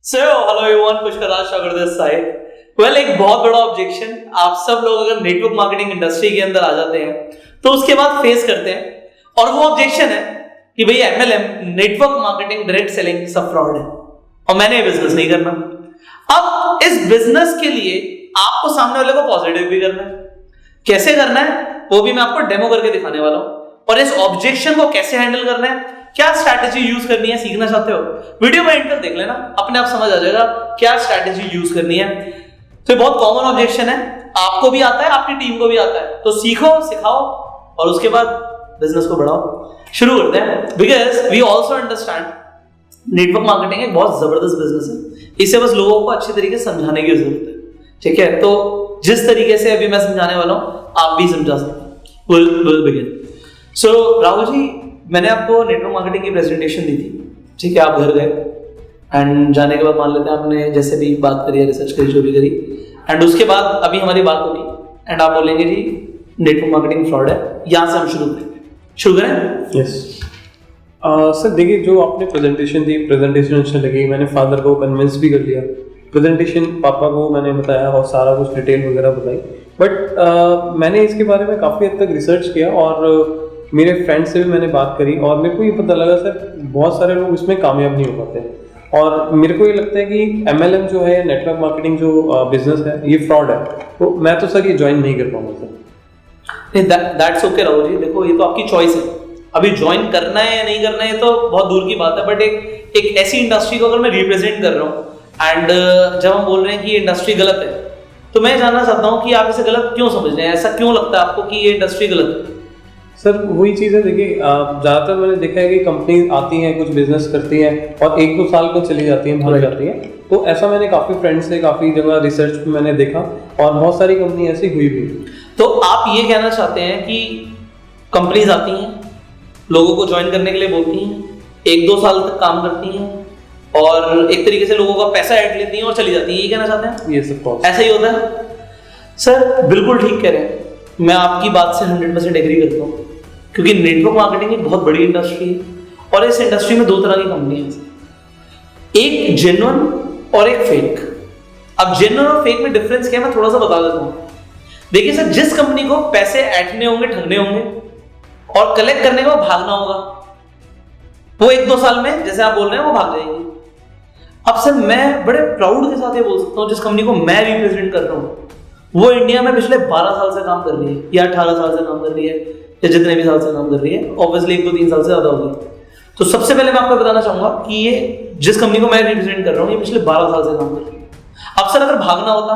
So hello everyone, Pushkar Raj Sagar this side. Well, एक बहुत बड़ा ऑब्जेक्शन आप सब लोग अगर नेटवर्क मार्केटिंग इंडस्ट्री के अंदर आ जाते हैं तो उसके बाद फेस करते हैं, और वो ऑब्जेक्शन है कि भाई MLM, network marketing direct selling, सब फ्रॉड है और मैंने ये बिजनेस नहीं करना। अब इस बिजनेस के लिए आपको सामने वाले को पॉजिटिव भी करना है। कैसे करना है वो भी मैं आपको डेमो करके दिखाने वाला हूं, और इस ऑब्जेक्शन को कैसे हैंडल करना है, क्या स्ट्रैटेजी यूज करनी है, सीखना चाहते हो वीडियो में एंड तक देख लेना, अपने आप समझ आ जाएगा क्या स्ट्रैटेजी यूज करनी है। तो ये बहुत कॉमन ऑब्जेक्शन है, आपको भी आता है, आपकी टीम को भी आता है, तो सीखो, सिखाओ और उसके बाद बिजनेस को बढ़ाओ। शुरू करते हैं, because we also understand network marketing एक बहुत जबरदस्त बिजनेस है, इसे बस लोगों को अच्छी तरीके से समझाने की जरूरत है। ठीक है, तो जिस तरीके से अभी मैं समझाने वाला हूं आप भी समझा सकते हैं। Will begin. So Rahul ji, मैंने आपको नेटवर्क मार्केटिंग की प्रेजेंटेशन दी थी, ठीक है, आप घर गए एंड जाने के बाद मान लेते हैं आपने जैसे भी बात करी, रिसर्च करी, जो भी करी, एंड उसके बाद अभी हमारी बात होगी एंड आप बोलेंगे जी नेटवर्क मार्केटिंग फ्रॉड है। यहां से हम शुरू करें। यस सर, देखिए जो आपने प्रेजेंटेशन दी, प्रेजेंटेशन अच्छी लगी, मैंने फादर को कन्विंस भी कर लिया, प्रेजेंटेशन पापा को मैंने बताया और सारा कुछ डिटेल वगैरह बताई, बट मैंने इसके बारे में काफ़ी हद तक रिसर्च किया और मेरे फ्रेंड से भी मैंने बात करी और मेरे को ये पता लगा सर बहुत सारे लोग इसमें कामयाब नहीं हो पाते, और मेरे को ये लगता है कि एमएलएम जो है, नेटवर्क मार्केटिंग जो बिजनेस है, ये फ्रॉड है, तो मैं तो सर ये ज्वाइन नहीं कर पाऊंगा sir. That's okay Rahul ji, देखो ये तो आपकी चॉइस है, अभी ज्वाइन करना है या नहीं करना है तो बहुत दूर की बात है, बट एक ऐसी इंडस्ट्री को अगर मैं रिप्रेजेंट कर रहा हूँ एंड जब हम बोल रहे हैं कि ये इंडस्ट्री गलत है, तो मैं जानना चाहता हूँ कि आप इसे गलत क्यों समझ रहे हैं, ऐसा क्यों लगता है आपको कि ये इंडस्ट्री गलत है? सर वही चीज़ है, देखिए ज़्यादातर मैंने देखा है कि कंपनी आती हैं, कुछ बिजनेस करती हैं और 1-2 साल को चली जाती हैं, भाग जाती हैं, तो ऐसा मैंने काफ़ी फ्रेंड्स से काफ़ी जगह रिसर्च में मैंने देखा और बहुत सारी कंपनी ऐसी हुई भी। तो आप ये कहना चाहते हैं कि कंपनीज आती हैं, लोगों को ज्वाइन करने के लिए बोलती हैं, 1-2 साल तक काम करती हैं और एक तरीके से लोगों का पैसा ऐड लेती हैं और चली जाती हैं, ये कहना चाहते हैं? ये सब ऐसा ही होता है सर, बिल्कुल ठीक कह रहे हैं, मैं आपकी बात से 100% एग्री करता हूँ, क्योंकि नेटवर्क मार्केटिंग एक बहुत बड़ी इंडस्ट्री है और इस इंडस्ट्री में 2 तरह की कंपनी है, एक जेन्युइन और एक फेक। अब जेन्युइन और फेक में डिफरेंस क्या है मैं थोड़ा सा बता देता हूँ। देखिए सर, जिस कंपनी को पैसे ऐंठने होंगे, ठगने होंगे और कलेक्ट करने के बाद भागना होगा, वो 1-2 साल में जैसे आप बोल रहे हैं वो भाग जाएगी। अब सर मैं बड़े प्राउड के साथ ये बोल सकता हूँ, जिस कंपनी को मैं रिप्रेजेंट कर रहा हूँ वो इंडिया में पिछले 12 साल से काम कर रही है या 18 साल से काम कर रही है या जितने भी साल से काम कर रही है, ऑब्वियसली 1-2-3 साल से ज्यादा होगी। तो सबसे पहले मैं आपको बताना चाहूंगा कि ये जिस कंपनी को मैं रिप्रेजेंट कर रहा हूँ ये पिछले 12 साल से काम कर रही है। अब सर अगर भागना होता,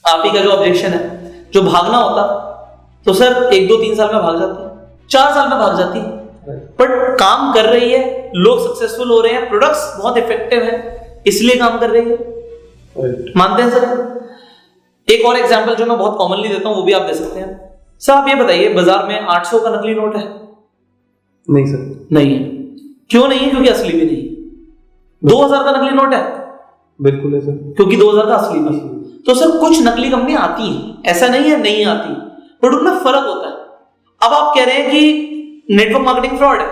आप ही का जो ऑब्जेक्शन है, जो भागना होता तो सर 1-2-3 साल में भाग जाती, 4 साल में भाग जाती, बट काम कर रही है, लोग सक्सेसफुल हो रहे हैं, प्रोडक्ट्स बहुत इफेक्टिव है, इसलिए काम कर रही है। मानते हैं सर? एक और एग्जांपल जो मैं बहुत कॉमनली देता हूं वो भी आप दे सकते हैं। सर आप ये बताइए, बाजार में 800 का नकली नोट है? नहीं सर, नहीं है। क्यों नहीं है? क्योंकि असली भी नहीं। 2000 का नकली नोट है? बिल्कुल है सर, क्योंकि 2000 का असली भी। तो सर कुछ नकली कंपनी आती हैं, ऐसा नहीं है नहीं आती, बट उनमें फर्क होता है। अब आप कह रहे हैं कि नेटवर्क मार्केटिंग फ्रॉड है।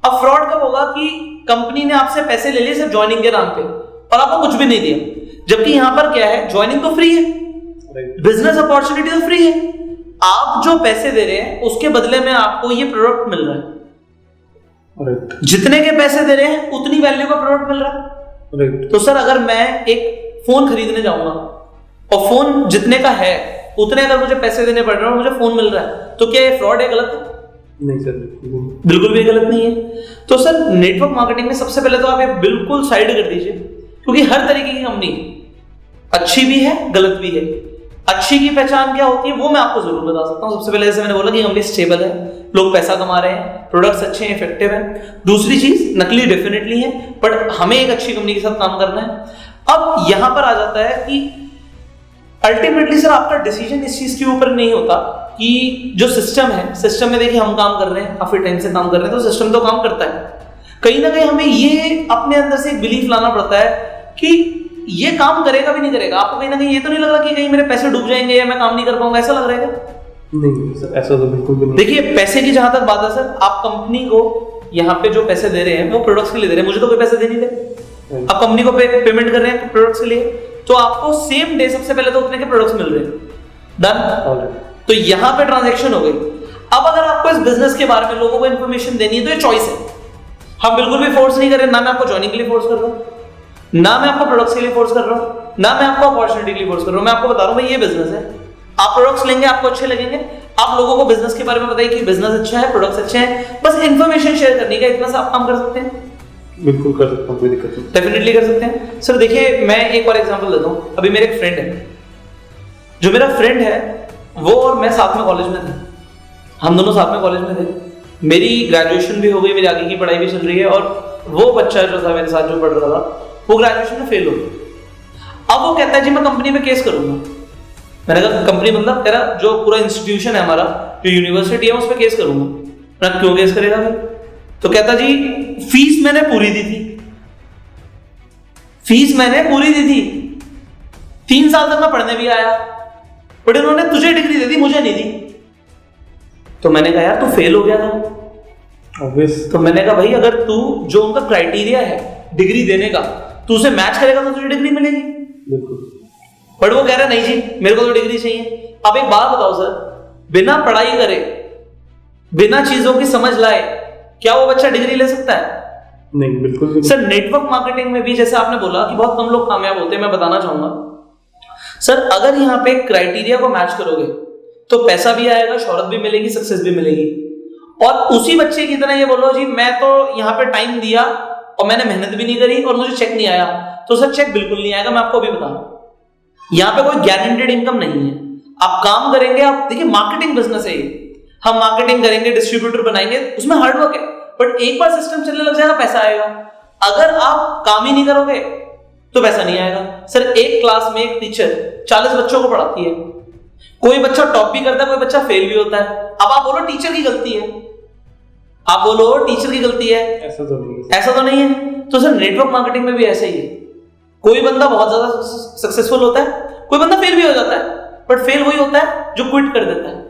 अब फ्रॉड कब होगा कि कंपनी ने आपसे पैसे ले लिए सिर्फ ज्वाइनिंग के नाम पे और आपको कुछ भी नहीं दिया, जबकि यहां पर क्या है, ज्वाइनिंग तो फ्री है, बिजनेस अपॉर्चुनिटी तो फ्री है, आप जो पैसे दे रहे हैं उसके बदले में आपको ये प्रोडक्ट मिल रहा है, जितने के पैसे दे रहे हैं उतनी वैल्यू का प्रोडक्ट मिल रहा है। तो सर अगर मैं एक फोन खरीदने जाऊंगा और फोन जितने का है उतने अगर मुझे पैसे देने पड़ रहे हैं और मुझे फोन मिल रहा है, तो क्या ये फ्रॉड है, गलत है? नहीं सर, बिल्कुल भी गलत नहीं है। तो सर नेटवर्क मार्केटिंग में सबसे पहले तो आप ये बिल्कुल साइड कर दीजिए, क्योंकि हर तरीके की कंपनी अच्छी भी है, गलत भी है। अच्छी की पहचान क्या होती है वो मैं आपको जरूर बता सकता हूं। सबसे पहले जैसे मैंने बोला कि कंपनी स्टेबल है, लोग पैसा कमा रहे हैं, प्रोडक्ट्स अच्छे हैं, इफेक्टिव हैं। दूसरी चीज, नकली डेफिनेटली है, बट हमें एक अच्छी कंपनी के साथ काम करना है। अब यहां पर आ जाता है कि अल्टीमेटली सर आपका डिसीजन इस चीज के ऊपर नहीं होता कि जो सिस्टम है, सिस्टम में देखिए हम काम कर रहे हैं, काफी टाइम से काम कर रहे हैं, तो सिस्टम तो काम करता है। कहीं ना कहीं हमें ये अपने अंदर से एक बिलीफ लाना पड़ता है कि ये काम करेगा भी नहीं करेगा। आपको कहीं ना कहीं ये तो नहीं लग रहा कि कहीं मेरे पैसे डूब जाएंगे या मैं काम नहीं कर पाऊंगा, ऐसा लग रहा है? नहीं सर, ऐसा तो बिल्कुल भी नहीं। देखिए पैसे की जहां तक बात है सर, आप कंपनी को यहाँ पे जो पैसे दे रहे हैं वो प्रोडक्ट्स के लिए दे रहे हैं, मुझे तो कोई पैसे दे नहीं रहे, आप कंपनी को पेमेंट कर रहे हैं प्रोडक्ट्स के लिए, तो आपको सेम डे सबसे पहले तो उतने के प्रोडक्ट्स मिल रहे हैं। डन। तो यहाँ पे ट्रांजैक्शन हो गई। अब अगर आपको इस बिजनेस के बारे में लोगों को इन्फॉर्मेशन देनी है तो ये चॉइस है। हम बिल्कुल भी फोर्स नहीं कर रहे, ना मैं आपको ज्वाइनिंग के लिए फोर्स कर रहा हूँ, ना मैं आपको प्रोडक्ट्स के लिए फोर्स कर रहा हूँ, ना मैं आपको अपॉर्चुनिटी के लिए फोर्स कर रहा हूँ। मैं आपको बता रहा हूँ भाई ये बिजनेस है, आप प्रोडक्ट्स लेंगे आपको अच्छे लगेंगे, आप लोगों को बिजनेस के बारे में बताइए कि बिजनेस अच्छा है, प्रोडक्ट्स अच्छे हैं, बस इन्फॉर्मेशन शेयर करने का, इतना सा आप काम कर सकते हैं। बिल्कुल कर सकता हूँ, कोई दिक्कत नहीं। डेफिनेटली कर सकते हैं सर। देखिए मैं एक और एग्जांपल देता हूँ। अभी मेरे एक फ्रेंड है, जो मेरा फ्रेंड है वो और मैं साथ में कॉलेज में थे, हम दोनों साथ में कॉलेज में थे। मेरी ग्रेजुएशन भी हो गई, मेरी आगे की पढ़ाई भी चल रही है, और वो बच्चा जो था मेरे साथ जो पढ़ रहा था वो ग्रेजुएशन में फेल हो गया। अब वो कहता है जी मैं कंपनी में केस करूंगा। मैंने कहा कंपनी मतलब तेरा जो पूरा इंस्टीट्यूशन है हमारा, जो यूनिवर्सिटी है, उस पर केस करूंगा। मैं क्यों केस करेगा भाई? तो कहता जी फीस मैंने पूरी दी थी, फीस मैंने पूरी दी थी, 3 साल तक मैं पढ़ने भी आया, बट उन्होंने तुझे डिग्री दे दी, मुझे नहीं दी। तो मैंने कहा यार तू फेल हो गया था। ऑब्वियस। तो मैंने कहा भाई अगर तू जो उनका क्राइटेरिया है डिग्री देने का, तू उसे मैच करेगा तो तुझे डिग्री मिलेगी। बिल्कुल। बट वो कह रहा नहीं जी मेरे को तो डिग्री चाहिए। अब एक बात बताओ सर, बिना पढ़ाई करे, बिना चीजों की समझ लाए, क्या वो बच्चा डिग्री ले सकता है? नहीं, बिल्कुल भी। सर नेटवर्क मार्केटिंग में भी जैसे आपने बोला कि बहुत कम लोग कामयाब होते हैं, मैं बताना चाहूंगा सर, अगर यहाँ पे क्राइटेरिया को मैच करोगे तो पैसा भी आएगा, शोहरत भी मिलेगी, सक्सेस भी मिलेगी। और उसी बच्चे की तरह ये बोलो जी मैं तो यहाँ पे टाइम दिया और मैंने मेहनत भी नहीं करी और मुझे चेक नहीं आया, तो सर चेक बिल्कुल नहीं आएगा। मैं आपको अभी बता रहा हूं, यहाँ पे कोई गारंटेड इनकम नहीं है। आप काम करेंगे, आप देखिए मार्केटिंग बिजनेस है ये, हम मार्केटिंग करेंगे, डिस्ट्रीब्यूटर बनाएंगे, उसमें हार्डवर्क है, बट एक बार सिस्टम चलने लग जाएगा पैसा आएगा। अगर आप काम ही नहीं करोगे तो पैसा नहीं आएगा। सर एक क्लास में एक टीचर 40 बच्चों को पढ़ाती है, कोई बच्चा टॉप भी करता है, कोई बच्चा फेल भी होता है। अब आप बोलो टीचर की गलती है, आप बोलो टीचर की गलती है, ऐसा तो नहीं है। ऐसा तो नहीं है। तो सर नेटवर्क मार्केटिंग में भी ऐसा ही है, कोई बंदा बहुत ज्यादा सक्सेसफुल होता है, कोई बंदा फेल भी हो जाता है, बट फेल वही होता है जो क्विट कर देता है,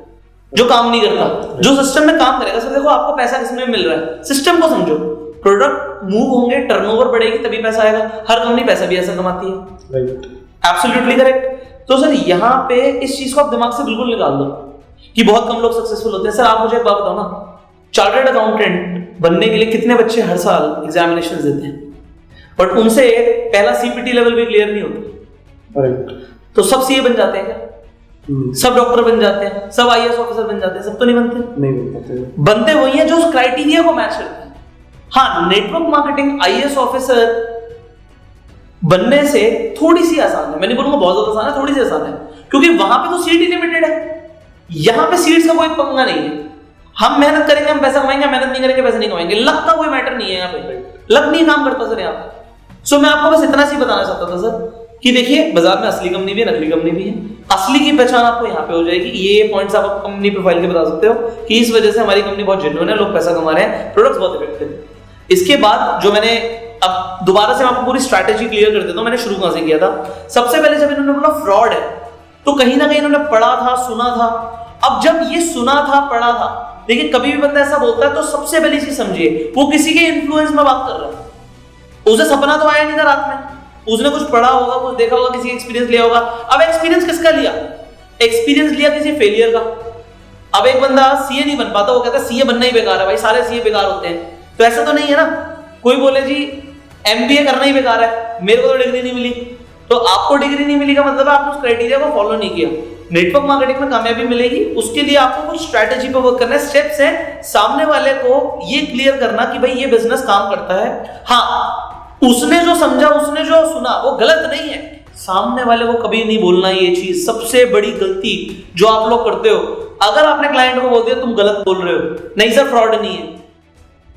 जो काम नहीं करता, जो सिस्टम में काम करेगा। सर देखो आपको पैसा किसमें मिल रहा है, सिस्टम को समझो, प्रोडक्ट मूव होंगे, टर्नओवर बढ़ेगी तभी पैसा आएगा। हर कंपनी पैसा भी ऐसा कमाती है। राइट। Absolutely correct. तो सर यहाँ पे इस चीज को आप दिमाग से बिल्कुल निकाल दो कि बहुत कम लोग सक्सेसफुल होते हैं। सर आप मुझे एक बात बताओ ना, चार्टर्ड अकाउंटेंट बनने के लिए कितने बच्चे हर साल एग्जामिनेशन देते हैं, बट उनसे पहला सीपीटी लेवल भी क्लियर नहीं होता। राइट। तो सब सीए बन जाते हैं क्या? सब डॉक्टर बन जाते हैं, सब आईएएस ऑफिसर बन जाते हैं? सब तो नहीं बनते। नहीं बनते। बनते वही हैं जो उस क्राइटेरिया को मैच करते हैं। हाँ, नेटवर्क मार्केटिंग आईएएस ऑफिसर बनने से थोड़ी सी आसान है, मैं नहीं बोलूंगा बहुत ज्यादा आसान है, थोड़ी सी आसान है, क्योंकि वहां पे तो सीट ही लिमिटेड है, यहां पे सीट्स का कोई पंगा नहीं है। हम मेहनत करेंगे हम पैसा कमाएंगे, मेहनत नहीं करेंगे पैसा नहीं कमाएंगे। लक का कोई मैटर नहीं है यहाँ पे, लक नहीं काम करता सर यहाँ पे। सो मैं आपको बस इतना सी बताना चाहता था सर कि देखिए बाजार में असली कंपनी भी है, नकली कंपनी भी है। असली की पहचान आपको यहाँ पे हो जाएगी। ये पॉइंट्स आप कंपनी प्रोफाइल के बता सकते हो कि इस वजह से हमारी कंपनी बहुत जेन्युइन है, लोग पैसा कमा रहे हैं, प्रोडक्ट्स बहुत इफेक्टिव है। इसके बाद जो मैंने अब दोबारा से मैं आपको पूरी स्ट्रैटेजी क्लियर कर देता हूं, मैंने शुरू कहां से किया था। सबसे पहले जब इन्होंने बोला फ्रॉड है, तो कहीं ना कहीं इन्होंने पढ़ा था, सुना था। अब जब ये सुना था, पढ़ा था, देखिए कभी भी बंदा ऐसा बोलता है तो सबसे पहली चीज समझिए वो किसी के इन्फ्लुएंस में बात कर रहा है। उसे सपना तो आया नहीं था रात में, उसने कुछ पढ़ा होगा, कुछ देखा होगा, किसी एक्सपीरियंस लिया होगा। अब एक्सपीरियंस किसका लिया? एक्सपीरियंस लिया किसी फेलियर का। अब एक बंदा सीए नहीं बन पाता, वो कहता है सीए बनना ही बेकार है, भाई सारे सीए बेकार होते हैं, तो ऐसा तो नहीं है ना। कोई बोले जी एमबीए करना ही बेकार है, मेरे को तो डिग्री नहीं मिली, तो आपको डिग्री नहीं मिली का मतलब है आपने उस क्राइटेरिया को फॉलो नहीं किया। नेटवर्क मार्केटिंग में कामयाबी मिलेगी, उसके लिए आपको कुछ स्ट्रैटेजी पे वर्क करना है, स्टेप्स हैं, सामने वाले को ये क्लियर करना कि भाई ये बिजनेस काम करता है। हाँ, उसने जो समझा, उसने जो सुना वो गलत नहीं है, सामने वाले को कभी नहीं बोलना ये चीज। सबसे बड़ी गलती जो आप लोग करते हो, अगर आपने क्लाइंट को बोल दिया तुम गलत बोल रहे हो, नहीं सर फ्रॉड नहीं है,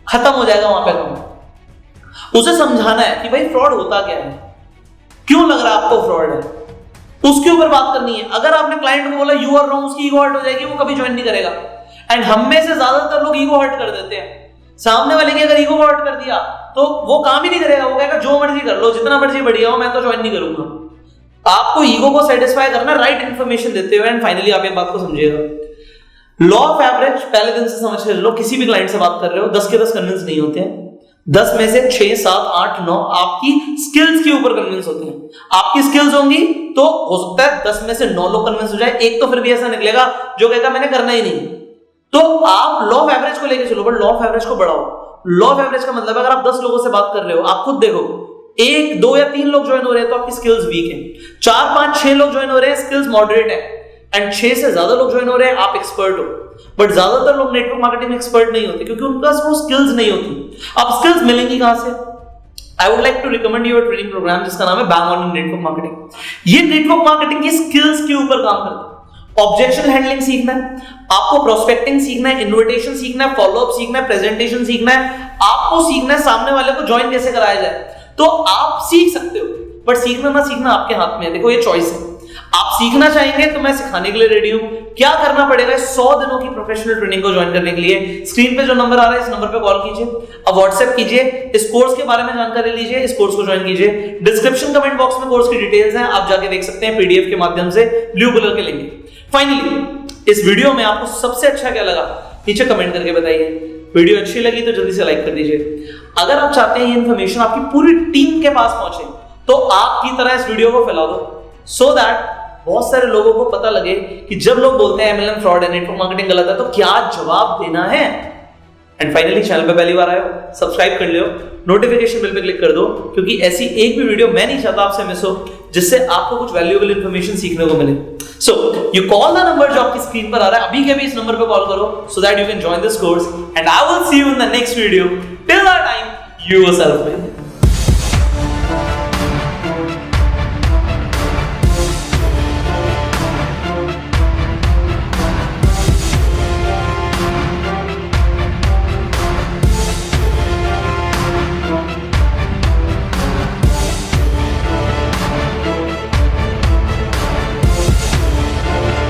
खत्म हो जाएगा वहां पे काम। उसे समझाना है कि भाई फ्रॉड होता क्या है, क्यों लग रहा है आपको फ्रॉड है, उसके ऊपर बात करनी है। अगर आपने क्लाइंट को बोला यू आर रॉन्ग, उसकी ईगो हर्ट हो जाएगी, वो कभी ज्वाइन नहीं करेगा। एंड हम में से ज्यादातर लोग ईगो हर्ट कर देते हैं। सामने वाले की अगर ईगो हर्ट कर दिया तो वो काम ही नहीं करेगा, वो कहेगा जो मर्जी कर लो, जितना मर्जी बढ़िया हो, मैं तो ज्वाइन नहीं करूंगा। आपको ईगो को सेटिस्फाई करना, राइट इंफॉर्मेशन देते हुए। एंड फाइनली आप एक बात को समझिएगा, लॉ ऑफ एवरेज पहले दिन से समझ लो। किसी भी क्लाइंट से बात कर रहे हो, 10 के 10 कन्विंस नहीं होते हैं, 10 में से 6, 7, 8, 9 आपकी स्किल्स के ऊपर कन्विंस होते हैं। आपकी स्किल्स होंगी तो हो सकता है 10 में से 9 लोग कन्विंस हो जाए, एक तो फिर भी ऐसा निकलेगा जो कहेगा मैंने करना ही नहीं। तो आप लॉ ऑफ एवरेज को लेके चलो, बट लॉ ऑफ एवरेज को बढ़ाओ। लॉ ऑफ एवरेज का मतलब अगर आप 10 लोगों से बात कर रहे हो, आप खुद देखो 1, 2 या 3 लोग ज्वाइन हो रहे हैं तो आपकी स्किल्स वीक है। 4, 5, 6 लोग ज्वाइन हो रहे हैं, स्किल्स मॉडरेट है, एंड 6 से ज्यादा लोग ज्वाइन हो रहे हैं, आप एक्सपर्ट हो। बट ज्यादातर लोग नेटवर्क मार्केटिंग में एक्सपर्ट नहीं होते क्योंकि उनके पास वो स्किल्स नहीं होती। अब स्किल्स मिलेंगी कहां से? I would like to recommend you a training program जिसका नाम है बैंग ऑन नेटवर्क मार्केटिंग। ये नेटवर्क मार्केटिंग की स्किल्स के ऊपर काम करता है। ऑब्जेक्शन हैंडलिंग सीखना है आपको, प्रोस्पेक्टिंग सीखना है, इन्विटेशन सीखना है, फॉलोअप सीखना है, प्रेजेंटेशन सीखना है, आपको सीखना है सामने वाले को ज्वाइन कैसे कराया जाए। तो आप सीख सकते हो, बट सीखना ना सीखना आपके हाथ में है। देखो ये चॉइस है। आप सीखना चाहेंगे तो मैं सिखाने के लिए रेडी हूं। क्या करना पड़ेगा? 100 दिनों की प्रोफेशनल ट्रेनिंग को ज्वाइन करने के लिए स्क्रीन पे जो नंबर आ रहा है इस नंबर पे कॉल कीजिए, अब व्हाट्सएप कीजिए, इस कोर्स के बारे में जानकारी लीजिए, इस कोर्स को ज्वाइन कीजिए। डिस्क्रिप्शन कमेंट बॉक्स में कोर्स की डिटेल्स हैं, आप जाके देख सकते हैं पीडीएफ के माध्यम से, ब्लू कलर के लिंक। फाइनली इस वीडियो में आपको सबसे अच्छा क्या लगा नीचे कमेंट करके बताइए। वीडियो अच्छी लगी तो जल्दी से लाइक कर दीजिए। अगर आप चाहते हैं ये इन्फॉर्मेशन आपकी पूरी टीम के पास पहुंचे तो आपकी तरह इस वीडियो को फैला दो, सो दैट बहुत सारे लोगों को पता लगे कि जब लोग बोलते हैं एमएलएम फ्रॉड है, नेटवर्क मार्केटिंग गलत है, तो क्या जवाब देना है। एंड फाइनली चैनल पे पहली बार आए हो, सब्सक्राइब कर लो, नोटिफिकेशन बेल पे क्लिक कर दो, क्योंकि ऐसी एक भी वीडियो मैं नहीं चाहता आपसे मिस हो जिससे आपको कुछ वैल्यूएबल इंफॉर्मेशन सीखने को मिले। So you call the number जो आपकी स्क्रीन पर आ रहा है, अभी के अभी इस नंबर पे कॉल करो so that you can join this course, and I will see you in the next video. Till that time, you yourself.